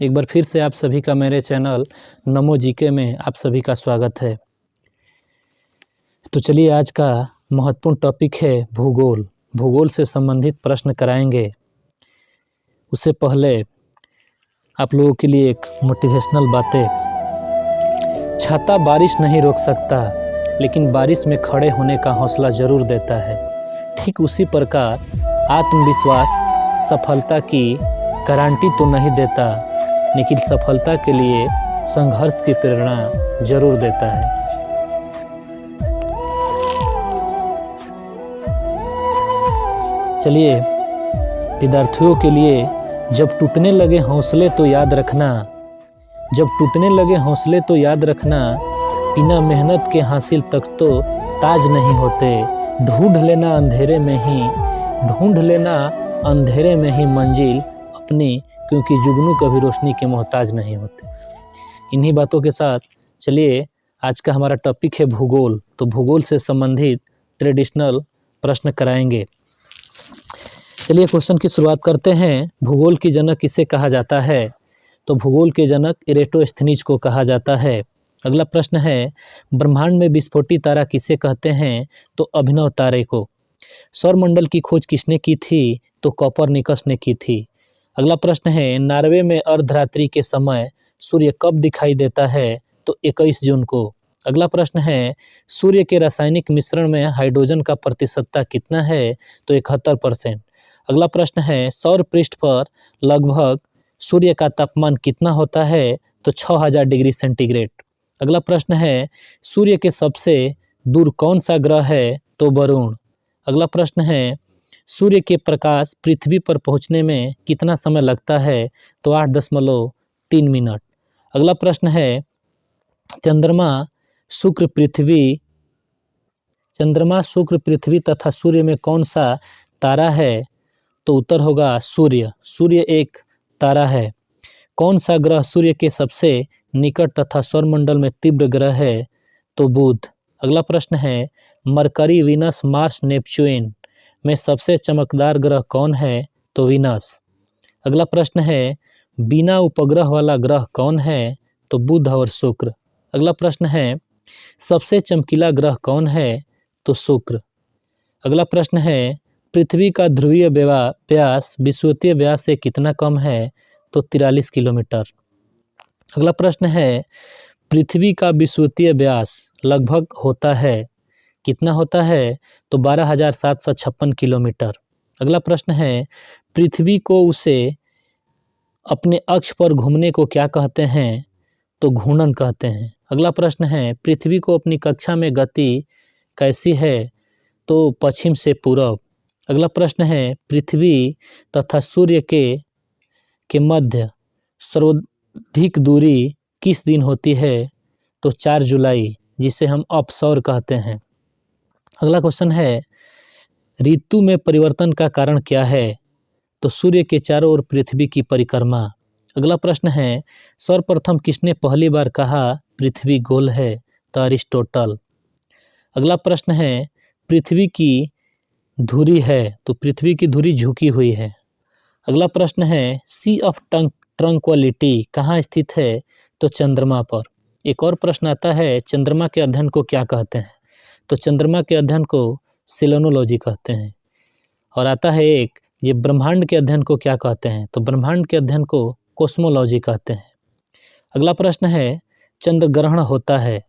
एक बार फिर से आप सभी का मेरे चैनल नमो जीके में आप सभी का स्वागत है। तो चलिए, आज का महत्वपूर्ण टॉपिक है भूगोल। भूगोल से संबंधित प्रश्न कराएंगे। उससे पहले आप लोगों के लिए एक मोटिवेशनल बातें। छाता बारिश नहीं रोक सकता, लेकिन बारिश में खड़े होने का हौसला ज़रूर देता है। ठीक उसी प्रकार आत्मविश्वास सफलता की गारंटी तो नहीं देता, लेकिन सफलता के लिए संघर्ष की प्रेरणा जरूर देता है। चलिए, विद्यार्थियों के लिए जब टूटने लगे हौसले तो याद रखना, जब टूटने लगे हौसले तो याद रखना, बिना मेहनत के हासिल तक तो ताज नहीं होते। ढूंढ लेना अंधेरे में ही, ढूंढ लेना अंधेरे में ही मंजिल अपनी, क्योंकि जुगनू कभी रोशनी के मोहताज नहीं होते। इन्हीं बातों के साथ चलिए, आज का हमारा टॉपिक है भूगोल। तो भूगोल से संबंधित ट्रेडिशनल प्रश्न कराएंगे। चलिए, क्वेश्चन की शुरुआत करते हैं। भूगोल की जनक किसे कहा जाता है? तो भूगोल के जनक इरेटोस्थनीज को कहा जाता है। अगला प्रश्न है, ब्रह्मांड में विस्फोटी तारा किसे कहते हैं? तो अभिनव तारे को। सौरमंडल की खोज किसने की थी? तो कोपरनिकस ने की थी। अगला प्रश्न है, नॉर्वे में अर्धरात्रि के समय सूर्य कब दिखाई देता है? तो 21 जून को। अगला प्रश्न है, सूर्य के रासायनिक मिश्रण में हाइड्रोजन का प्रतिशतता कितना है? तो 71%। अगला प्रश्न है, सौर पृष्ठ पर लगभग सूर्य का तापमान कितना होता है? तो 6000 डिग्री सेंटीग्रेड। अगला प्रश्न है, सूर्य के सबसे दूर कौन सा ग्रह है? तो वरुण। अगला प्रश्न है, सूर्य के प्रकाश पृथ्वी पर पहुंचने में कितना समय लगता है? तो 8.3 मिनट। अगला प्रश्न है, चंद्रमा शुक्र पृथ्वी तथा सूर्य में कौन सा तारा है? तो उत्तर होगा सूर्य। सूर्य एक तारा है। कौन सा ग्रह सूर्य के सबसे निकट तथा सौरमंडल में तीव्र ग्रह है? तो बुध। अगला प्रश्न है, मरकरी, वीनस, मार्स, नेपच्यून में सबसे चमकदार ग्रह कौन है? तो वीनस। अगला प्रश्न है, बिना उपग्रह वाला ग्रह कौन है? तो बुध और शुक्र। अगला प्रश्न है, सबसे चमकीला ग्रह कौन है? तो शुक्र। अगला प्रश्न है, पृथ्वी का ध्रुवीय व्यास विषुवतीय व्यास से कितना कम है? तो 43 किलोमीटर। अगला प्रश्न है, पृथ्वी का विषुवतीय व्यास लगभग होता है, कितना होता है? तो 12,756 किलोमीटर। अगला प्रश्न है, पृथ्वी को उसे अपने अक्ष पर घूमने को क्या कहते हैं? तो घूर्णन कहते हैं। अगला प्रश्न है, पृथ्वी को अपनी कक्षा में गति कैसी है? तो पश्चिम से पूरब। अगला प्रश्न है, पृथ्वी तथा सूर्य के मध्य सर्वाधिक दूरी किस दिन होती है? तो 4 जुलाई, जिसे हम अपसौर कहते हैं। अगला क्वेश्चन है, ऋतु में परिवर्तन का कारण क्या है? तो सूर्य के चारों ओर पृथ्वी की परिक्रमा। अगला प्रश्न है, सर्वप्रथम किसने पहली बार कहा पृथ्वी गोल है? तो अरिस्टोटल। अगला प्रश्न है, पृथ्वी की धुरी है, तो पृथ्वी की धुरी झुकी हुई है। अगला प्रश्न है, सी ऑफ ट्रंक्विलिटी कहाँ स्थित है? तो चंद्रमा पर। एक और प्रश्न आता है, चंद्रमा के अध्ययन को क्या कहते हैं? तो चंद्रमा के अध्ययन को सेलेनोलॉजी कहते हैं। और आता है एक, ये ब्रह्मांड के अध्ययन को क्या कहते हैं? तो ब्रह्मांड के अध्ययन को कोस्मोलॉजी कहते हैं। अगला प्रश्न है, चंद्र ग्रहण होता है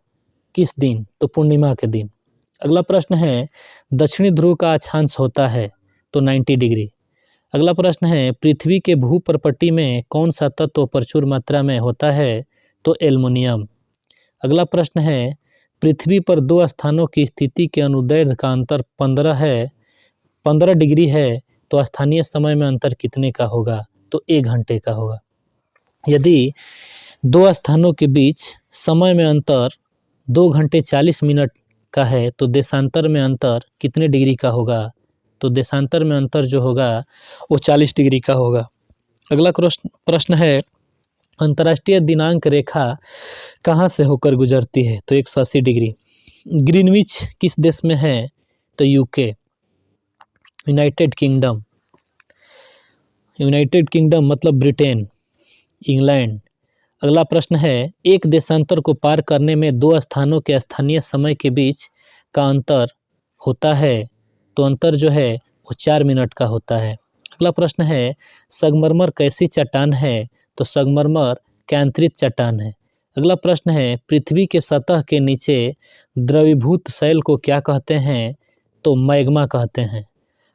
किस दिन? तो पूर्णिमा के दिन। अगला प्रश्न है, दक्षिणी ध्रुव का अक्षांश होता है? तो 90 डिग्री। अगला प्रश्न है, पृथ्वी के भूपर्पटी में कौन सा तत्व प्रचुर मात्रा में होता है? तो एल्युमिनियम। अगला प्रश्न है, पृथ्वी पर दो स्थानों की स्थिति के अनुदैर्ध्य का अंतर 15 डिग्री है, तो स्थानीय समय में अंतर कितने का होगा? तो 1 घंटे का होगा। यदि दो स्थानों के बीच समय में अंतर 2 घंटे 40 मिनट का है, तो देशांतर में अंतर कितने डिग्री का होगा? तो देशांतर में अंतर जो होगा वो 40 डिग्री का होगा। अगला प्रश्न है, अंतर्राष्ट्रीय दिनांक रेखा कहाँ से होकर गुजरती है? तो 180 डिग्री। ग्रीनविच किस देश में है? तो यूके, यूनाइटेड किंगडम मतलब ब्रिटेन। इंग्लैंड। अगला प्रश्न है, एक देशांतर को पार करने में दो स्थानों के स्थानीय समय के बीच का अंतर होता है, तो अंतर जो है वो 4 मिनट का होता है। अगला प्रश्न है, संगमरमर कैसी चट्टान है, तो संगमरमर कैंत्रित चट्टान है। अगला प्रश्न है, पृथ्वी के सतह के नीचे द्रवीभूत शैल को क्या कहते हैं, तो मैग्मा कहते हैं।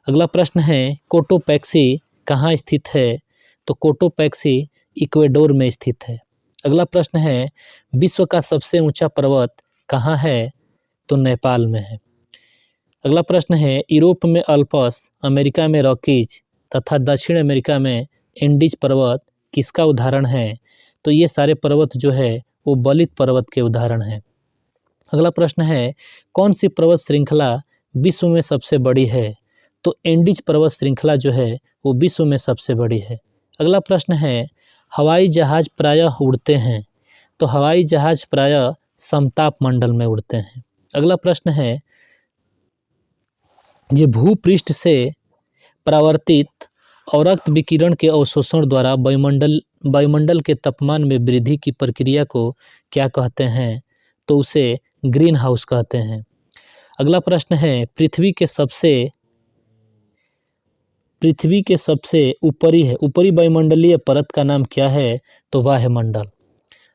अगला प्रश्न है, कोटोपैक्सी कहाँ स्थित है, तो कोटोपैक्सी इक्वेडोर में स्थित है। अगला प्रश्न है, विश्व का सबसे ऊंचा पर्वत कहाँ है, तो नेपाल में है। अगला प्रश्न है, यूरोप में अल्प्स, अमेरिका में रॉकीज तथा दक्षिण अमेरिका में एंडीज पर्वत किसका उदाहरण है, तो ये सारे पर्वत जो है वो बलित पर्वत के उदाहरण हैं। अगला प्रश्न है, कौन सी पर्वत श्रृंखला विश्व में सबसे बड़ी है, तो एंडीज पर्वत श्रृंखला जो है वो विश्व में सबसे बड़ी है। अगला प्रश्न है, हवाई जहाज प्रायः उड़ते हैं, तो हवाई जहाज प्रायः समताप मंडल में उड़ते हैं। अगला प्रश्न है, ये भूपृष्ठ से परावर्तित और रक्त विकिरण के अवशोषण द्वारा वायुमंडल के तापमान में वृद्धि की प्रक्रिया को क्या कहते हैं, तो उसे ग्रीन हाउस कहते हैं। अगला प्रश्न है, पृथ्वी के सबसे ऊपरी वायुमंडलीय परत का नाम क्या है, तो वायुमंडल।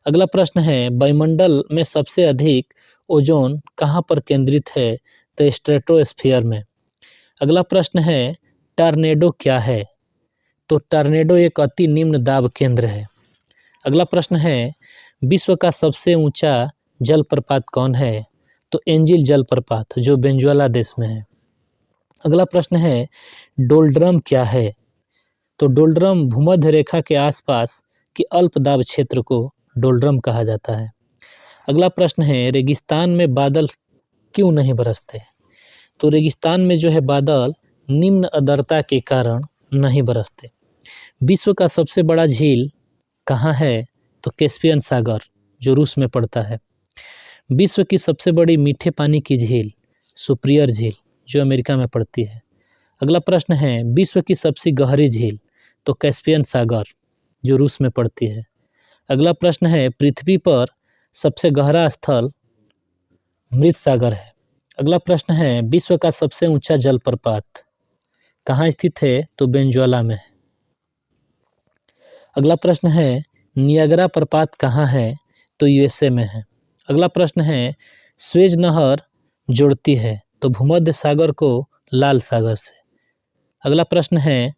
अगला प्रश्न है, वायुमंडल में सबसे अधिक ओजोन कहाँ पर केंद्रित है, तो स्ट्रेटोस्फीयर में। अगला प्रश्न है, टॉर्नेडो क्या है, तो टॉर्नेडो एक अति निम्न दाब केंद्र है। अगला प्रश्न है, विश्व का सबसे ऊंचा जलप्रपात कौन है, तो एंजिल जलप्रपात जो वेनेजुएला देश में है। अगला प्रश्न है, डोलड्रम क्या है, तो डोलड्रम भूमध्य रेखा के आसपास के अल्प दाब क्षेत्र को डोलड्रम कहा जाता है। अगला प्रश्न है, रेगिस्तान में बादल क्यों नहीं बरसते, तो रेगिस्तान में जो है बादल निम्न आर्द्रता के कारण नहीं बरसते। विश्व का सबसे बड़ा झील कहाँ है, तो कैस्पियन सागर जो रूस में पड़ता है। विश्व की सबसे बड़ी मीठे पानी की झील सुपिरियर झील जो अमेरिका में पड़ती है। अगला प्रश्न है, विश्व की सबसे गहरी झील, तो कैस्पियन सागर जो रूस में पड़ती है। अगला प्रश्न है, पृथ्वी पर सबसे गहरा स्थल मृत सागर है। अगला प्रश्न है, विश्व का सबसे ऊंचा जलप्रपात कहाँ स्थित है, तो वेनेजुएला में है। अगला प्रश्न है, नियाग्रा प्रपात कहाँ है, तो यूएसए में है। अगला प्रश्न है, स्वेज नहर जोड़ती है तो भूमध्य सागर को लाल सागर से। अगला प्रश्न है,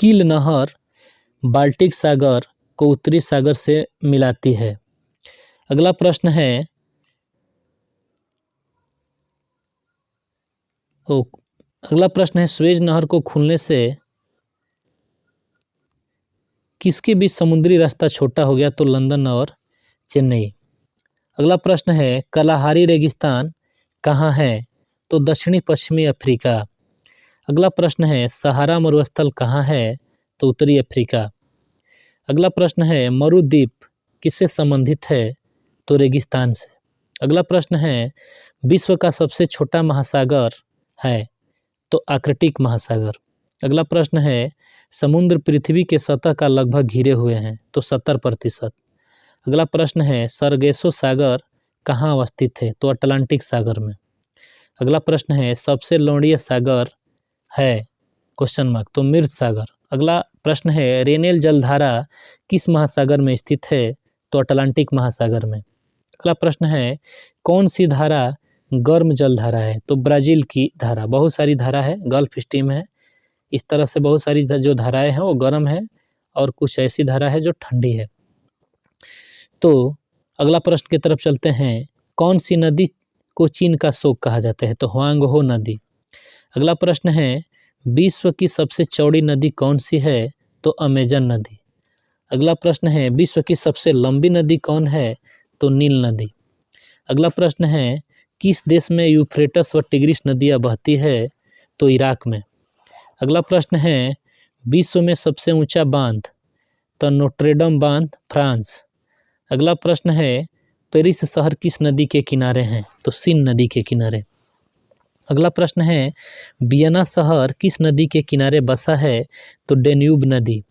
कील नहर बाल्टिक सागर को उत्तरी सागर से मिलाती है। अगला प्रश्न है, स्वेज नहर को खुलने से किसके बीच समुद्री रास्ता छोटा हो गया, तो लंदन और चेन्नई। अगला प्रश्न है, कलाहारी रेगिस्तान कहाँ है, तो दक्षिणी पश्चिमी अफ्रीका। अगला प्रश्न है, सहारा मरुस्थल कहाँ है, तो उत्तरी अफ्रीका। अगला प्रश्न है, मरुद्वीप किससे संबंधित है, तो रेगिस्तान से। अगला प्रश्न है, विश्व का सबसे छोटा महासागर है, तो आर्कटिक महासागर। अगला प्रश्न है, समुद्र पृथ्वी के सतह का लगभग घिरे हुए हैं, तो 70%। अगला प्रश्न है, सरगेसो सागर कहाँ अवस्थित है, तो अटलांटिक सागर में। अगला प्रश्न है, सबसे लवणीय सागर है क्वेश्चन मार्क, तो मृत सागर। अगला प्रश्न है, रेनेल जलधारा किस महासागर में स्थित है, तो अटलांटिक महासागर में। अगला प्रश्न है, कौन सी धारा गर्म जलधारा है, तो ब्राज़ील की धारा। बहुत सारी धारा है, गल्फ स्ट्रीम है, इस तरह से बहुत सारी जो धाराएं हैं वो गर्म है और कुछ ऐसी धारा है जो ठंडी है। तो अगला प्रश्न की तरफ चलते हैं, कौन सी नदी को चीन का शोक कहा जाता है, तो हुआंगहो नदी। अगला प्रश्न है, विश्व की सबसे चौड़ी नदी कौन सी है, तो अमेजन नदी। अगला प्रश्न है, विश्व की सबसे लंबी नदी कौन है, तो नील नदी। अगला प्रश्न है, किस देश में यूफ्रेटस व टिग्रिस नदियाँ बहती है, तो इराक में। अगला प्रश्न है, विश्व में सबसे ऊंचा बांध, तो नोट्रेडम बांध फ्रांस। अगला प्रश्न है, पेरिस शहर किस नदी के किनारे हैं, तो सीन नदी के किनारे। अगला प्रश्न है, वियना शहर किस नदी के किनारे बसा है, तो डेन्यूब नदी।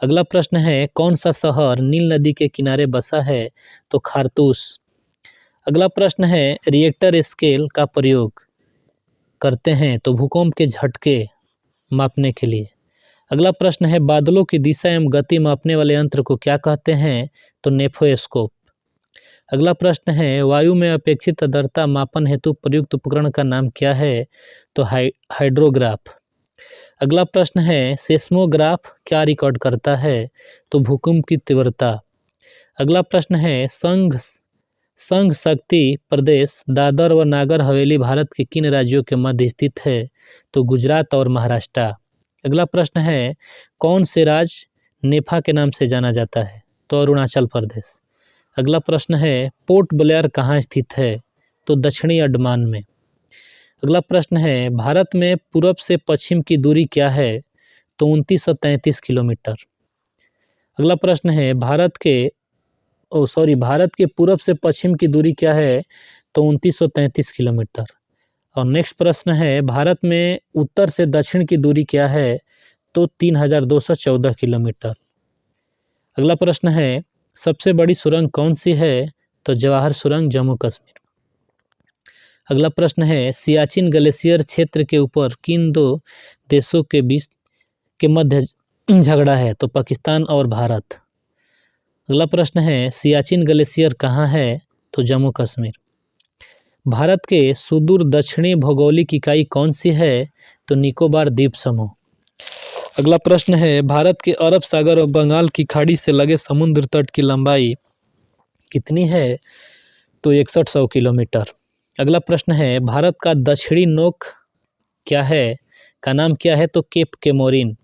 अगला प्रश्न है कौन सा शहर नील नदी के किनारे बसा है? तो खारतूस। अगला प्रश्न है रिएक्टर स्केल का प्रयोग करते हैं तो भूकंप के झटके मापने के लिए। अगला प्रश्न है बादलों की दिशा एवं गति मापने वाले यंत्र को क्या कहते हैं? तो नेफोस्कोप। अगला प्रश्न है वायु में अपेक्षित आर्द्रता मापन हेतु प्रयुक्त उपकरण का नाम क्या है? तो हाइड्रोग्राफ। अगला प्रश्न है सेस्मोग्राफ क्या रिकॉर्ड करता है? तो भूकंप की तीव्रता। अगला प्रश्न है संघ शक्ति प्रदेश दादर व नागर हवेली भारत के किन राज्यों के मध्य स्थित है? तो गुजरात और महाराष्ट्र। अगला प्रश्न है कौन से राज्य नेफा के नाम से जाना जाता है? तो अरुणाचल प्रदेश। अगला प्रश्न है पोर्ट ब्लेयर कहाँ स्थित है? तो दक्षिणी अंडमान में। अगला प्रश्न है भारत में पूर्व से पश्चिम की दूरी क्या है? तो 2933 किलोमीटर। अगला प्रश्न है भारत के पूर्व से पश्चिम की दूरी क्या है? तो 2933 किलोमीटर। और नेक्स्ट प्रश्न है भारत में उत्तर से दक्षिण की दूरी क्या है? तो 3214 किलोमीटर। अगला प्रश्न है सबसे बड़ी सुरंग कौन सी है? तो जवाहर सुरंग जम्मू कश्मीर। अगला प्रश्न है सियाचिन ग्लेशियर क्षेत्र के ऊपर किन दो देशों के बीच के मध्य झगड़ा है? तो पाकिस्तान और भारत। अगला प्रश्न है सियाचिन ग्लेशियर कहाँ है? तो जम्मू कश्मीर। भारत के सुदूर दक्षिणी भौगोलिक इकाई कौन सी है? तो निकोबार द्वीप समूह। अगला प्रश्न है भारत के अरब सागर और बंगाल की खाड़ी से लगे समुद्र तट की लंबाई कितनी है? तो 6100 किलोमीटर। अगला प्रश्न है भारत का दक्षिणी नोक क्या है का नाम क्या है? तो केप केमोरिन।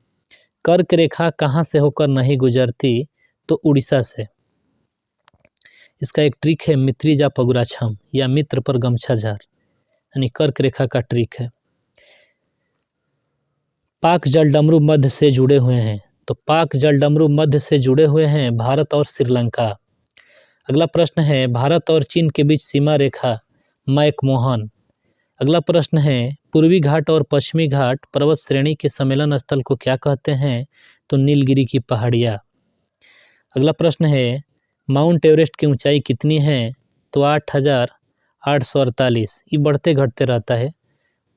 कर्क रेखा कहाँ से होकर नहीं गुजरती? तो उड़ीसा से। इसका एक ट्रिक है मित्रीजा पगुराछम या मित्र पर गमछा झार, यानी कर्क रेखा का ट्रिक है। पाक जलडमरू मध्य से जुड़े हुए हैं, तो पाक जलडमरू मध्य से जुड़े हुए हैं भारत और श्रीलंका। अगला प्रश्न है भारत और चीन के बीच सीमा रेखा मैकमोहन। अगला प्रश्न है पूर्वी घाट और पश्चिमी घाट पर्वत श्रेणी के सम्मेलन स्थल को क्या कहते हैं? तो नीलगिरी की पहाड़ियाँ। अगला प्रश्न है माउंट एवरेस्ट की ऊंचाई कितनी है? तो 8848। ये बढ़ते घटते रहता है,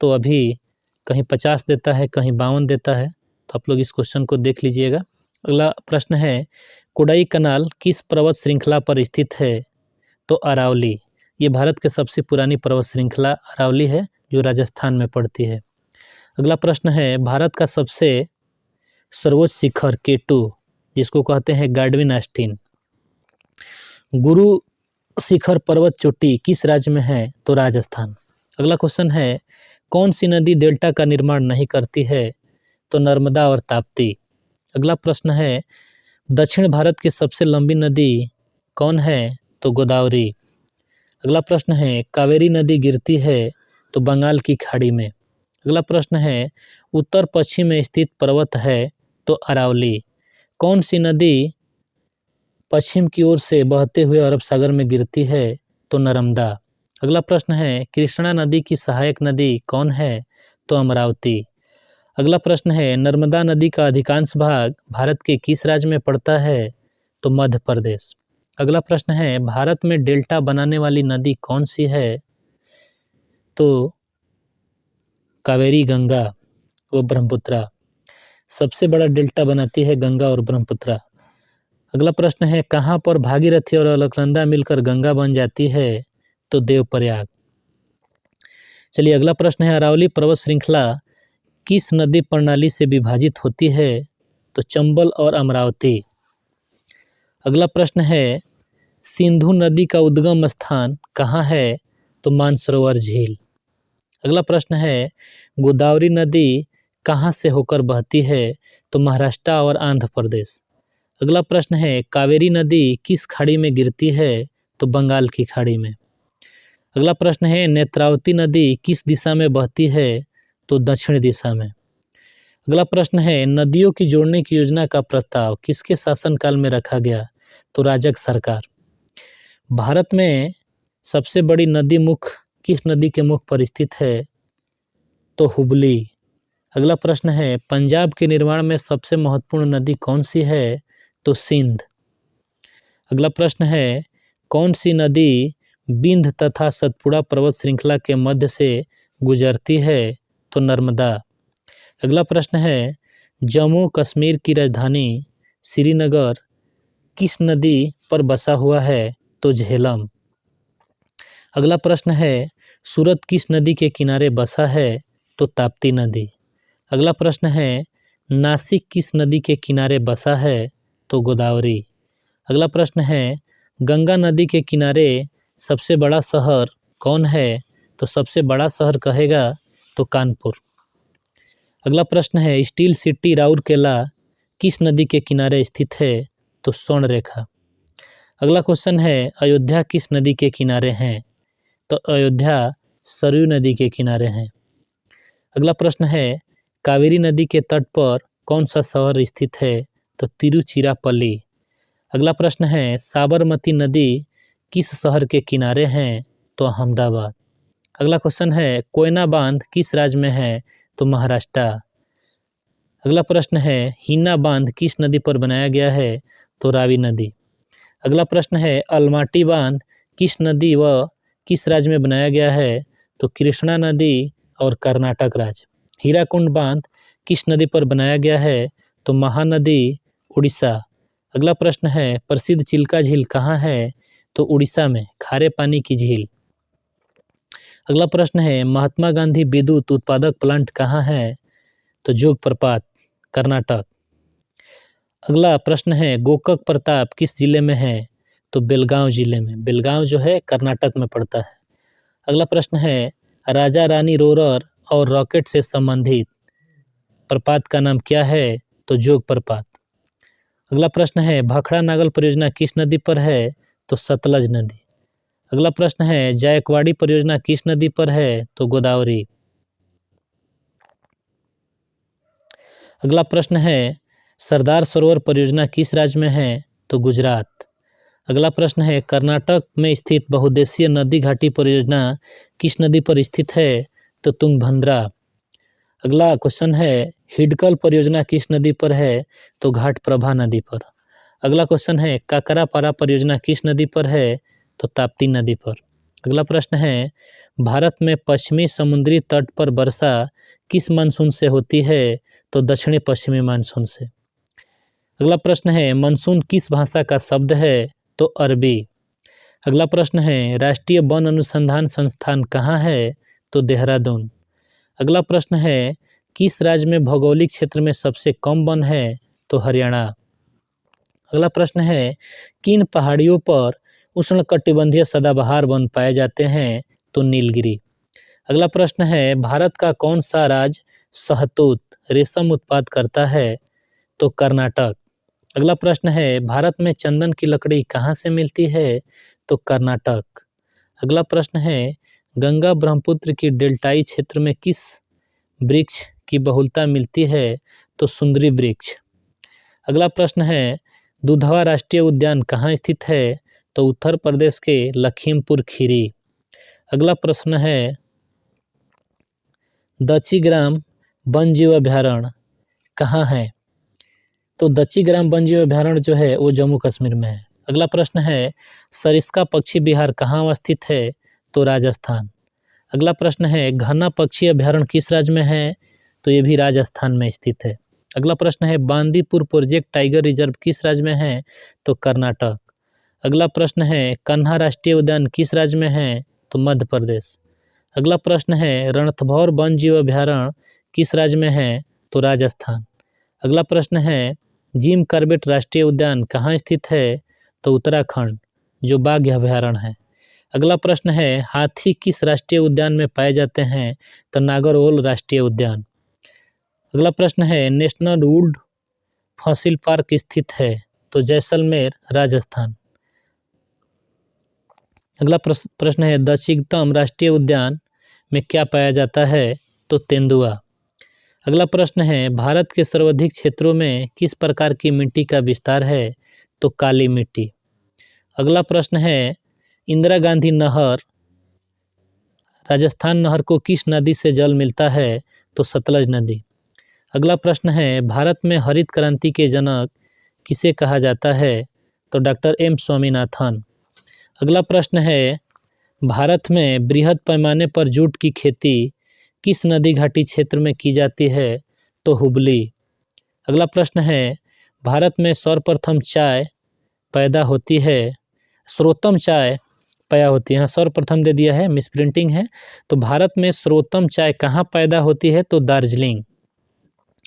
तो अभी कहीं 50 देता है, कहीं 52 देता है, तो आप लोग इस क्वेश्चन को देख लीजिएगा। अगला प्रश्न है कोडाई कनाल किस पर्वत श्रृंखला पर स्थित है? तो अरावली। ये भारत की सबसे पुरानी पर्वत श्रृंखला अरावली है जो राजस्थान में पड़ती है। अगला प्रश्न है भारत का सबसे सर्वोच्च शिखर K2 जिसको कहते हैं गाडविन आस्टीन, गुरु शिखर पर्वत चोटी किस राज्य में है? तो राजस्थान। अगला क्वेश्चन है कौन सी नदी डेल्टा का निर्माण नहीं करती है? तो नर्मदा और ताप्ती। अगला प्रश्न है दक्षिण भारत की सबसे लंबी नदी कौन है? तो गोदावरी। अगला प्रश्न है कावेरी नदी गिरती है तो बंगाल की खाड़ी में। अगला प्रश्न है उत्तर पश्चिम में स्थित पर्वत है? तो अरावली। कौन सी नदी पश्चिम की ओर से बहते हुए अरब सागर में गिरती है? तो नर्मदा। अगला प्रश्न है कृष्णा नदी की सहायक नदी कौन है? तो अमरावती। अगला प्रश्न है नर्मदा नदी का अधिकांश भाग भारत के किस राज्य में पड़ता है? तो मध्य प्रदेश। अगला प्रश्न है भारत में डेल्टा बनाने वाली नदी कौन सी है? तो कावेरी, गंगा व ब्रह्मपुत्रा। सबसे बड़ा डेल्टा बनाती है गंगा और ब्रह्मपुत्रा। अगला प्रश्न है कहाँ पर भागीरथी और अलकनंदा मिलकर गंगा बन जाती है? तो देवप्रयाग। चलिए अगला प्रश्न है अरावली पर्वत श्रृंखला किस नदी प्रणाली से विभाजित होती है? तो चंबल और अमरावती। अगला प्रश्न है सिंधु नदी का उद्गम स्थान कहाँ है? तो मानसरोवर झील। अगला प्रश्न है गोदावरी नदी कहाँ से होकर बहती है? तो महाराष्ट्र और आंध्र प्रदेश। अगला प्रश्न है कावेरी नदी किस खाड़ी में गिरती है? तो बंगाल की खाड़ी में। अगला प्रश्न है नेत्रावती नदी किस दिशा में बहती है? तो दक्षिण दिशा में। अगला प्रश्न है नदियों की जोड़ने की योजना का प्रस्ताव किसके शासनकाल में रखा गया? तो राजग सरकार। भारत में सबसे बड़ी नदी मुख किस नदी के मुख पर स्थित है? तो हुबली। अगला प्रश्न है पंजाब के निर्माण में सबसे महत्वपूर्ण नदी कौन सी है? तो सिंध। अगला प्रश्न है कौन सी नदी विंध्य तथा सतपुड़ा पर्वत श्रृंखला के मध्य से गुजरती है? तो नर्मदा। अगला प्रश्न है जम्मू कश्मीर की राजधानी श्रीनगर किस नदी पर बसा हुआ है? तो झेलम। अगला प्रश्न है सूरत किस नदी के किनारे बसा है? तो ताप्ती नदी। अगला प्रश्न है नासिक किस नदी के किनारे बसा है? तो गोदावरी। अगला प्रश्न है गंगा नदी के किनारे सबसे बड़ा शहर कौन है? तो सबसे बड़ा शहर कहेगा तो कानपुर। अगला प्रश्न है स्टील सिटी राउरकेला किस नदी के किनारे स्थित है? तो स्वर्ण रेखा। अगला क्वेश्चन है अयोध्या किस नदी के किनारे हैं? तो अयोध्या सरयू नदी के किनारे हैं। अगला प्रश्न है कावेरी नदी के तट पर कौन सा शहर स्थित है? तो तिरुचिरापल्ली। अगला प्रश्न है साबरमती नदी किस शहर के किनारे हैं? तो अहमदाबाद। अगला क्वेश्चन है कोयना बांध किस राज्य में है? तो महाराष्ट्र। अगला प्रश्न है हिन्ना बांध किस नदी पर बनाया गया है? तो रावी नदी। अगला प्रश्न है अलमाटी बांध किस नदी व किस राज्य में बनाया गया है? तो कृष्णा नदी और कर्नाटक राज्य। हीराकुंड बांध किस नदी पर बनाया गया है? तो महानदी उड़ीसा। अगला प्रश्न है प्रसिद्ध चिल्का झील कहाँ है? तो उड़ीसा में खारे पानी की झील। अगला प्रश्न है महात्मा गांधी विद्युत उत्पादक प्लांट कहाँ है? तो जोग प्रपात कर्नाटक। अगला प्रश्न है गोकक प्रताप किस जिले में है? तो बेलगांव जिले में। बेलगांव जो है कर्नाटक में पड़ता है। अगला प्रश्न है राजा रानी रोरर और रॉकेट से संबंधित प्रपात का नाम क्या है? तो जोग प्रपात। अगला प्रश्न है भाखड़ा नागल परियोजना किस नदी पर है? तो सतलज नदी। अगला प्रश्न है जायकवाड़ी परियोजना किस नदी पर है? तो गोदावरी। अगला प्रश्न है सरदार सरोवर परियोजना किस राज्य में है? तो गुजरात। अगला प्रश्न है कर्नाटक में स्थित बहुउद्देशीय नदी घाटी परियोजना किस नदी पर स्थित है? तो तुंगभद्रा। अगला क्वेश्चन है हिडकल परियोजना किस नदी पर है? तो घाटप्रभा नदी पर। अगला क्वेश्चन है काकरापारा परियोजना किस नदी पर है? तो ताप्ती नदी पर। अगला प्रश्न है भारत में पश्चिमी समुद्री तट पर वर्षा किस मानसून से होती है? तो दक्षिणी पश्चिमी मानसून से। अगला प्रश्न है मानसून किस भाषा का शब्द है? तो अरबी। अगला प्रश्न है राष्ट्रीय वन अनुसंधान संस्थान कहाँ है? तो देहरादून। अगला प्रश्न है किस राज्य में भौगोलिक क्षेत्र में सबसे कम वन है? तो हरियाणा। अगला प्रश्न है किन पहाड़ियों पर उष्णकटिबंधीय सदाबहार वन पाए जाते हैं? तो नीलगिरी। अगला प्रश्न है भारत का कौन सा राज्य शहतूत रेशम उत्पाद करता है? तो कर्नाटक। अगला प्रश्न है भारत में चंदन की लकड़ी कहाँ से मिलती है? तो कर्नाटक। अगला प्रश्न है गंगा ब्रह्मपुत्र की डेल्टाई क्षेत्र में किस वृक्ष की बहुलता मिलती है? तो सुंदरी वृक्ष। अगला प्रश्न है दुधवा राष्ट्रीय उद्यान कहाँ स्थित है? तो उत्तर प्रदेश के लखीमपुर खीरी। अगला प्रश्न है दक्षिग्राम वन जीव अभ्यारण्य कहाँ है? तो दक्षिग्राम वन जीव अभ्यारण्य जो है वो जम्मू कश्मीर में है। अगला प्रश्न है सरिस्का पक्षी विहार कहाँ अवस्थित है? तो राजस्थान। अगला प्रश्न है घना पक्षी अभ्यारण्य किस राज्य में है? तो ये भी राजस्थान में स्थित है। अगला प्रश्न है बांदीपुर प्रोजेक्ट टाइगर रिजर्व किस राज्य में है? तो कर्नाटक। अगला प्रश्न है कन्हा राष्ट्रीय उद्यान किस राज्य में है? तो मध्य प्रदेश। अगला प्रश्न है रणथंभौर वन जीव अभ्यारण्य किस राज्य में है? तो राजस्थान। अगला प्रश्न है जिम कॉर्बेट राष्ट्रीय उद्यान कहाँ स्थित है? तो उत्तराखंड जो बाघ अभ्यारण्य है। अगला प्रश्न है हाथी किस राष्ट्रीय उद्यान में पाए जाते हैं? तो नागरहोल राष्ट्रीय उद्यान। अगला प्रश्न है नेशनल वुड फॉसिल पार्क स्थित है? तो जैसलमेर राजस्थान। अगला प्रश्न है दक्षिणतम राष्ट्रीय उद्यान में क्या पाया जाता है? तो तेंदुआ। अगला प्रश्न है भारत के सर्वाधिक क्षेत्रों में किस प्रकार की मिट्टी का विस्तार है? तो काली मिट्टी। अगला प्रश्न है इंदिरा गांधी नहर राजस्थान नहर को किस नदी से जल मिलता है? तो सतलज नदी। अगला प्रश्न है, भारत में हरित क्रांति के जनक किसे कहा जाता है? तो डॉक्टर एम स्वामीनाथन। अगला प्रश्न है, भारत में बृहद पैमाने पर जूट की खेती किस नदी घाटी क्षेत्र में की जाती है? तो हुबली। अगला प्रश्न है, भारत में सर्वप्रथम चाय पैदा होती है, सर्वोत्तम चाय पैदा होती है, यहाँ सर्वप्रथम दे दिया है, मिसप्रिंटिंग है। तो भारत में सर्वोत्तम चाय कहाँ पैदा होती है? तो दार्जिलिंग।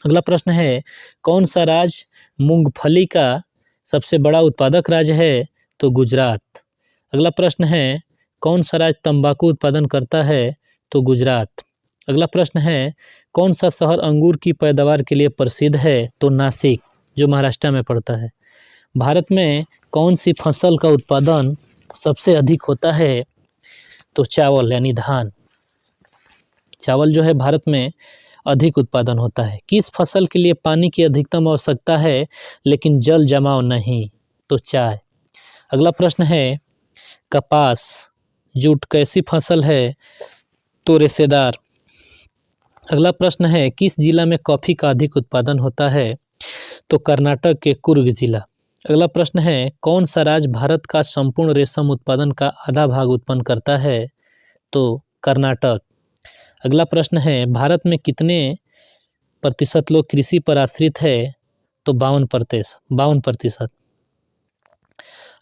अगला प्रश्न है, कौन सा राज्य मूंगफली का सबसे बड़ा उत्पादक राज्य है? तो गुजरात। अगला प्रश्न है, कौन सा राज्य तंबाकू उत्पादन करता है? तो गुजरात। अगला प्रश्न है, कौन सा शहर अंगूर की पैदावार के लिए प्रसिद्ध है? तो नासिक, जो महाराष्ट्र में पड़ता है। भारत में कौन सी फसल का उत्पादन सबसे अधिक होता है? तो चावल यानी धान। चावल जो है भारत में अधिक उत्पादन होता है। किस फसल के लिए पानी की अधिकतम आवश्यकता है लेकिन जल जमाव नहीं? तो चाय। अगला प्रश्न है, कपास जूट कैसी फसल है? तो रेशेदार। अगला प्रश्न है, किस जिला में कॉफ़ी का अधिक उत्पादन होता है? तो कर्नाटक के कुर्ग जिला। अगला प्रश्न है, कौन सा राज्य भारत का संपूर्ण रेशम उत्पादन का आधा भाग उत्पन्न करता है? तो कर्नाटक। अगला प्रश्न है, भारत में कितने प्रतिशत लोग कृषि पर आश्रित है? तो 52%।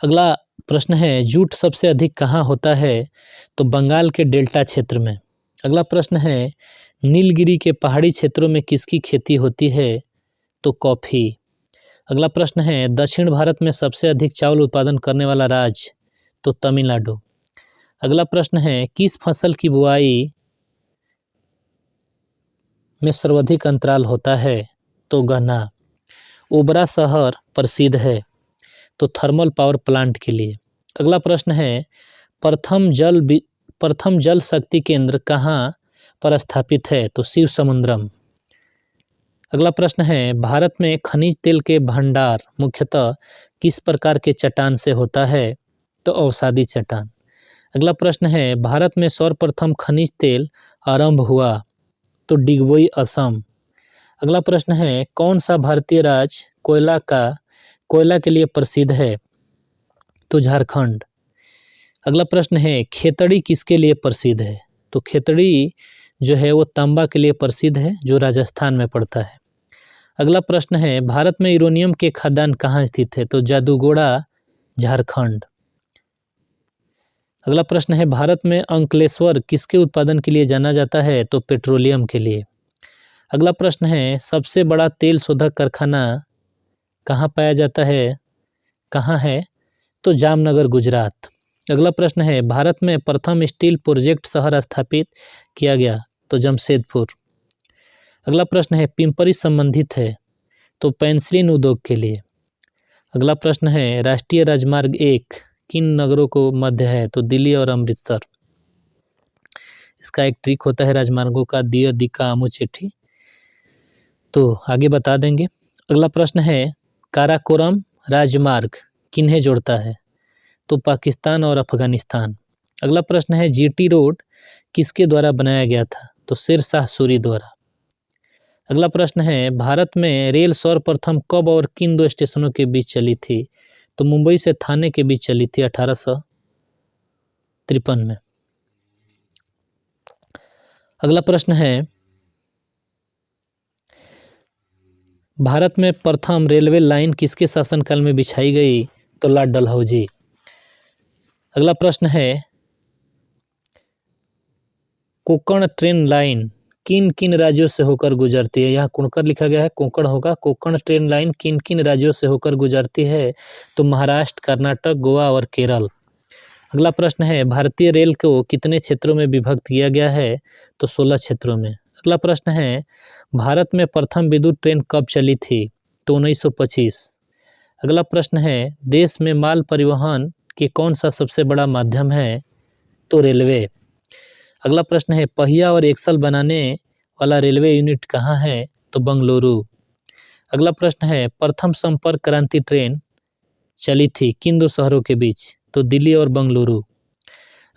अगला प्रश्न है, जूट सबसे अधिक कहाँ होता है? तो बंगाल के डेल्टा क्षेत्र में। अगला प्रश्न है, नीलगिरी के पहाड़ी क्षेत्रों में किसकी खेती होती है? तो कॉफ़ी। अगला प्रश्न है, दक्षिण भारत में सबसे अधिक चावल उत्पादन करने वाला राज्य? तो तमिलनाडु। अगला प्रश्न है, किस फसल की बुआई में सर्वाधिक अंतराल होता है? तो गन्ना। ओबरा शहर प्रसिद्ध है? तो थर्मल पावर प्लांट के लिए। अगला प्रश्न है, प्रथम जल शक्ति केंद्र कहाँ पर स्थापित है? तो शिव समुद्रम। अगला प्रश्न है, भारत में खनिज तेल के भंडार मुख्यतः किस प्रकार के चट्टान से होता है? तो अवसादी चट्टान। अगला प्रश्न है, भारत में सर्वप्रथम खनिज तेल आरंभ हुआ? तो डिगबोई असम। अगला प्रश्न है, कौन सा भारतीय राज्य कोयला के लिए प्रसिद्ध है? तो झारखंड। अगला प्रश्न है, खेतड़ी किसके लिए प्रसिद्ध है? तो खेतड़ी जो है वो तांबा के लिए प्रसिद्ध है, जो राजस्थान में पड़ता है। अगला प्रश्न है, भारत में यूरेनियम के खदान कहाँ स्थित है? तो जादूगोड़ा झारखंड। अगला प्रश्न है, भारत में अंकलेश्वर किसके उत्पादन के लिए जाना जाता है? तो पेट्रोलियम के लिए। अगला प्रश्न है, सबसे बड़ा तेल शोधक कारखाना कहाँ पाया जाता है? कहाँ है? तो जामनगर गुजरात। अगला प्रश्न है, भारत में प्रथम स्टील प्रोजेक्ट शहर स्थापित किया गया? तो जमशेदपुर। अगला प्रश्न है, पिंपरी संबंधित है? तो पेंसिलिन उद्योग के लिए। अगला प्रश्न है, राष्ट्रीय राजमार्ग 1 किन नगरों को मध्य है? तो दिल्ली और अमृतसर। इसका एक ट्रिक होता है राजमार्गों का, दिया दिक्का आमू चिट्ठी, तो आगे बता देंगे। अगला प्रश्न है, काराकोरम राजमार्ग किन्हें जोड़ता है? तो पाकिस्तान और अफगानिस्तान। अगला प्रश्न है, जीटी रोड किसके द्वारा बनाया गया था? तो शेर शाह सूरी द्वारा। अगला प्रश्न है, भारत में रेल सर्वप्रथम कब और किन दो स्टेशनों के बीच चली थी? तो मुंबई से थाने के बीच चली थी 1853 में। अगला प्रश्न है, भारत में प्रथम रेलवे लाइन किसके शासनकाल में बिछाई गई? तो लॉर्ड डलहौजी। अगला प्रश्न है, कोंकण ट्रेन लाइन किन किन राज्यों से होकर गुजरती है? यहाँ कुणकर लिखा गया है, कोंकण होगा। कोंकण ट्रेन लाइन किन किन राज्यों से होकर गुजरती है? तो महाराष्ट्र, कर्नाटक, गोवा और केरल। अगला प्रश्न है, भारतीय रेल को कितने क्षेत्रों में विभक्त किया गया है? तो 16 क्षेत्रों में। अगला प्रश्न है, भारत में प्रथम विद्युत ट्रेन कब चली थी? तो 1925। अगला प्रश्न है, देश में माल परिवहन के कौन सा सबसे बड़ा माध्यम है? तो रेलवे। अगला प्रश्न है, पहिया और एक्सल बनाने वाला रेलवे यूनिट कहाँ है? तो बंगलुरु। अगला प्रश्न है, प्रथम संपर्क क्रांति ट्रेन चली थी किन दो शहरों के बीच? तो दिल्ली और बंगलुरु।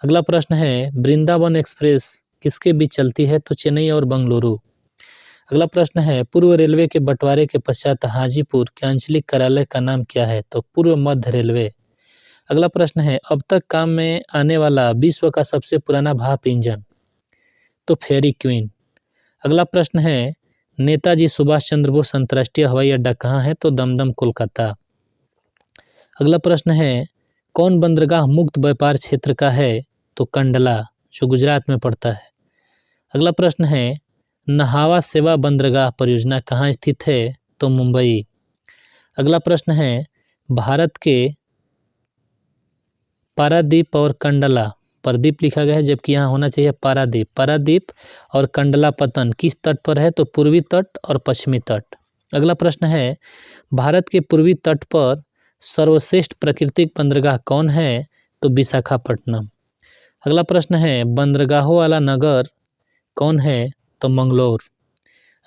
अगला प्रश्न है, वृंदावन एक्सप्रेस किसके बीच चलती है? तो चेन्नई और बंगलुरु। अगला प्रश्न है, पूर्व रेलवे के बंटवारे के पश्चात हाजीपुर के आंचलिक कार्यालय का नाम क्या है? तो पूर्व मध्य रेलवे। अगला प्रश्न है, अब तक काम में आने वाला विश्व का सबसे पुराना भाप इंजन? तो फेरी क्वीन। अगला प्रश्न है, नेताजी सुभाष चंद्र बोस अंतर्राष्ट्रीय हवाई अड्डा कहाँ है? तो दमदम कोलकाता। अगला प्रश्न है, कौन बंदरगाह मुक्त व्यापार क्षेत्र का है? तो कंडला, जो गुजरात में पड़ता है। अगला प्रश्न है, नहावा सेवा बंदरगाह परियोजना कहाँ स्थित है? तो मुंबई। अगला प्रश्न है, भारत के पारादीप और कंडला, प्रदीप लिखा गया है जबकि यहाँ होना चाहिए पारादीप। पारादीप और कंडला पतन किस तट पर है? तो पूर्वी तट और पश्चिमी तट। अगला प्रश्न है, भारत के पूर्वी तट पर सर्वश्रेष्ठ प्राकृतिक बंदरगाह कौन है? तो विशाखापट्टनम। अगला प्रश्न है, बंदरगाहों वाला नगर कौन है? तो मंगलोर।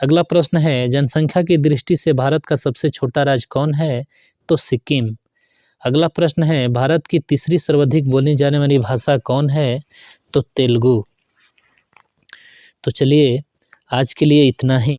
अगला प्रश्न है, जनसंख्या की दृष्टि से भारत का सबसे छोटा राज्य कौन है? तो सिक्किम। अगला प्रश्न है, भारत की तीसरी सर्वाधिक बोली जाने वाली भाषा कौन है? तो तेलुगु। तो चलिए आज के लिए इतना ही।